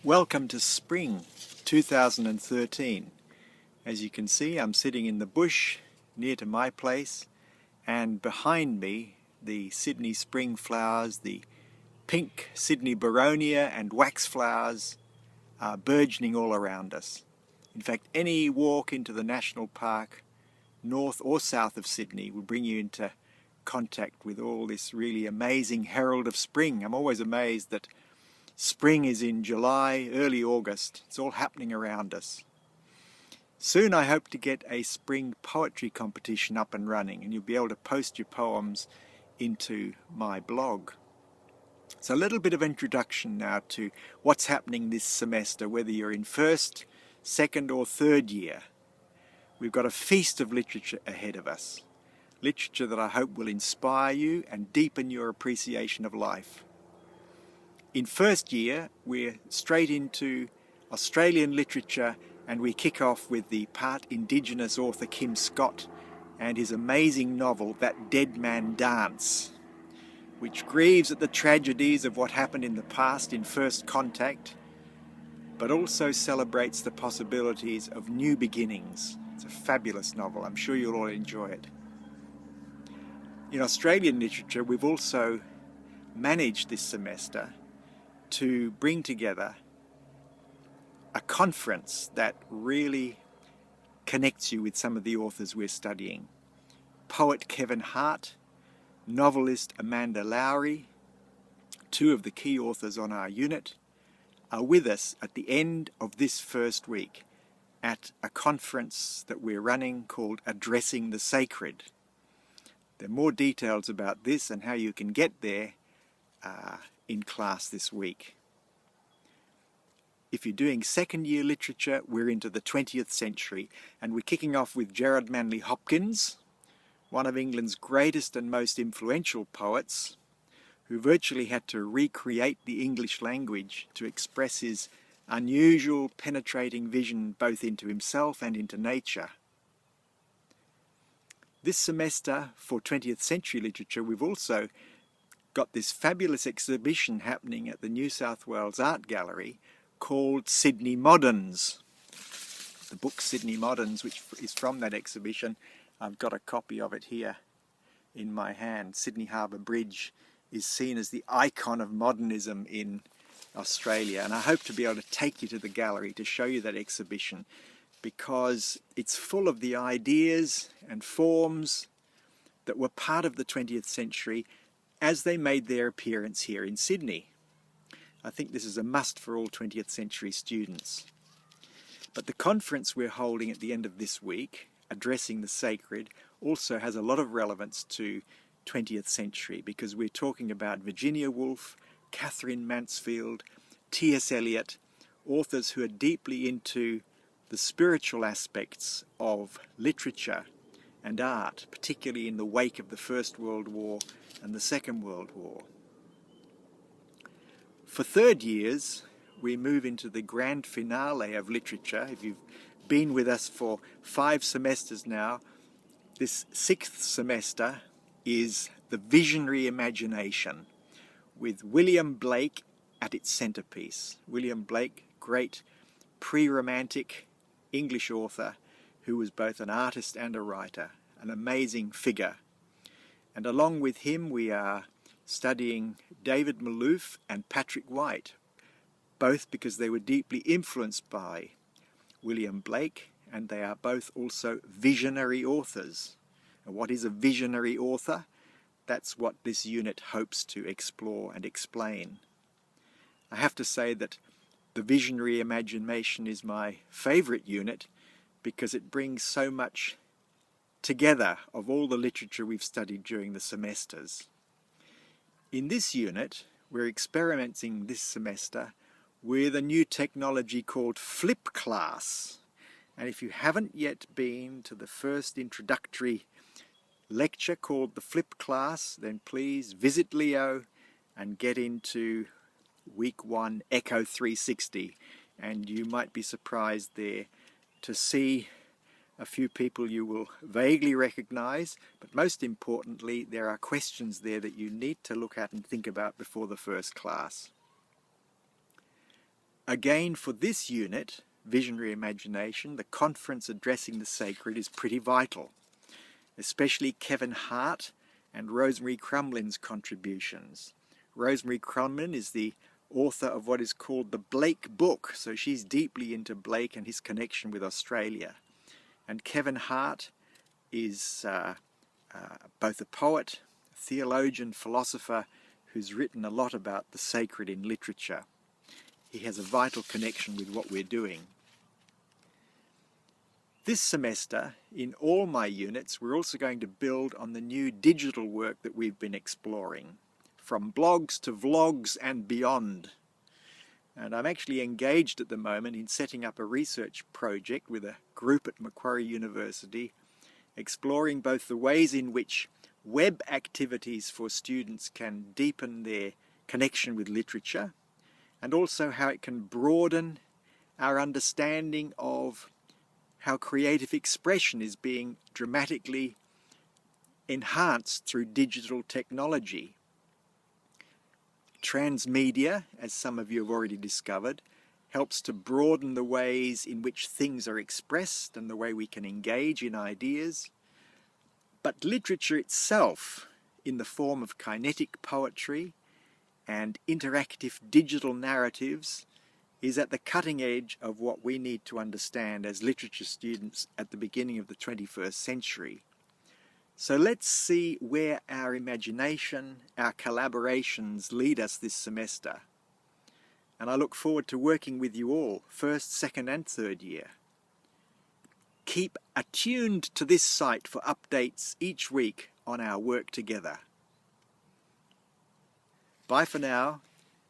Welcome to spring 2013. As you can see, I'm sitting in the bush near to my place, and behind me the Sydney spring flowers, the pink Sydney boronia and wax flowers are burgeoning all around us. In fact, any walk into the national park, north or south of Sydney, will bring you into contact with all this really amazing herald of spring. I'm always amazed that spring is in July, early August. It's all happening around us. Soon I hope to get a spring poetry competition up and running, and you'll be able to post your poems into my blog. So a little bit of introduction now to what's happening this semester, whether you're in first, second or third year. We've got a feast of literature ahead of us. Literature that I hope will inspire you and deepen your appreciation of life. In first year, we're straight into Australian literature, and we kick off with the part Indigenous author Kim Scott and his amazing novel, That Dead Man Dance, which grieves at the tragedies of what happened in the past in First Contact, but also celebrates the possibilities of new beginnings. It's a fabulous novel. I'm sure you'll all enjoy it. In Australian literature, we've also managed this semester to bring together a conference that really connects you with some of the authors we're studying. Poet Kevin Hart, novelist Amanda Lowry, two of the key authors on our unit, are with us at the end of this first week at a conference that we're running called Addressing the Sacred. There are more details about this and how you can get there in class this week. If you're doing second year literature, we're into the 20th century, and we're kicking off with Gerard Manley Hopkins, one of England's greatest and most influential poets, who virtually had to recreate the English language to express his unusual, penetrating vision both into himself and into nature. This semester for 20th century literature, we've also got this fabulous exhibition happening at the New South Wales Art Gallery called Sydney Moderns. The book Sydney Moderns, which is from that exhibition, I've got a copy of it here in my hand. Sydney Harbour Bridge is seen as the icon of modernism in Australia, and I hope to be able to take you to the gallery to show you that exhibition, because it's full of the ideas and forms that were part of the 20th century as they made their appearance here in Sydney. I think this is a must for all 20th century students. But the conference we're holding at the end of this week, Addressing the Sacred, also has a lot of relevance to 20th century, because we're talking about Virginia Woolf, Catherine Mansfield, T.S. Eliot, authors who are deeply into the spiritual aspects of literature and art, particularly in the wake of the First World War and the Second World War. For third years, we move into the grand finale of literature. If you've been with us for 5 semesters now, this 6th semester is the visionary imagination, with William Blake at its centrepiece. William Blake, great pre-romantic English author who was both an artist and a writer, an amazing figure. And along with him we are studying David Malouf and Patrick White, both because they were deeply influenced by William Blake, and they are both also visionary authors. And what is a visionary author? That's what this unit hopes to explore and explain. I have to say that the visionary imagination is my favourite unit, because it brings so much together of all the literature we've studied during the semesters. In this unit, we're experimenting this semester with a new technology called Flip Class. And if you haven't yet been to the first introductory lecture called the Flip Class, then please visit Leo and get into week 1 Echo 360, and you might be surprised there to see a few people you will vaguely recognize, but most importantly, there are questions there that you need to look at and think about before the first class. Again, for this unit, Visionary Imagination, the conference addressing the sacred is pretty vital, especially Kevin Hart and Rosemary Crumlin's contributions. Rosemary Crumlin is the author of what is called the Blake Book, so she's deeply into Blake and his connection with Australia. And Kevin Hart is both a poet, theologian, philosopher who's written a lot about the sacred in literature. He has a vital connection with what we're doing. This semester, in all my units, we're also going to build on the new digital work that we've been exploring, from blogs to vlogs and beyond. And I'm actually engaged at the moment in setting up a research project with a group at Macquarie University, exploring both the ways in which web activities for students can deepen their connection with literature, and also how it can broaden our understanding of how creative expression is being dramatically enhanced through digital technology. Transmedia, as some of you have already discovered, helps to broaden the ways in which things are expressed and the way we can engage in ideas. But literature itself, in the form of kinetic poetry and interactive digital narratives, is at the cutting edge of what we need to understand as literature students at the beginning of the 21st century. So let's see where our imagination, our collaborations lead us this semester. And I look forward to working with you all, first, second and third year. Keep attuned to this site for updates each week on our work together. Bye for now.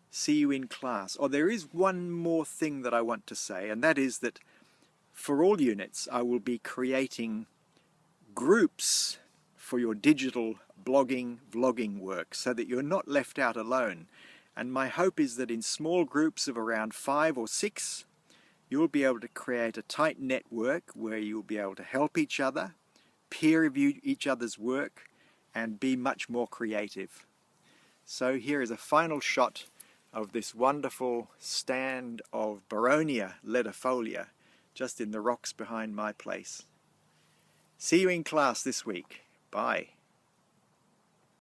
See you in class. Oh, there is one more thing that I want to say, and that is that for all units I will be creating groups for your digital blogging, vlogging work so that you're not left out alone. And my hope is that in small groups of around 5 or 6, you'll be able to create a tight network where you'll be able to help each other, peer review each other's work, and be much more creative. So here is a final shot of this wonderful stand of Boronia ledifolia just in the rocks behind my place. See you in class this week. Bye.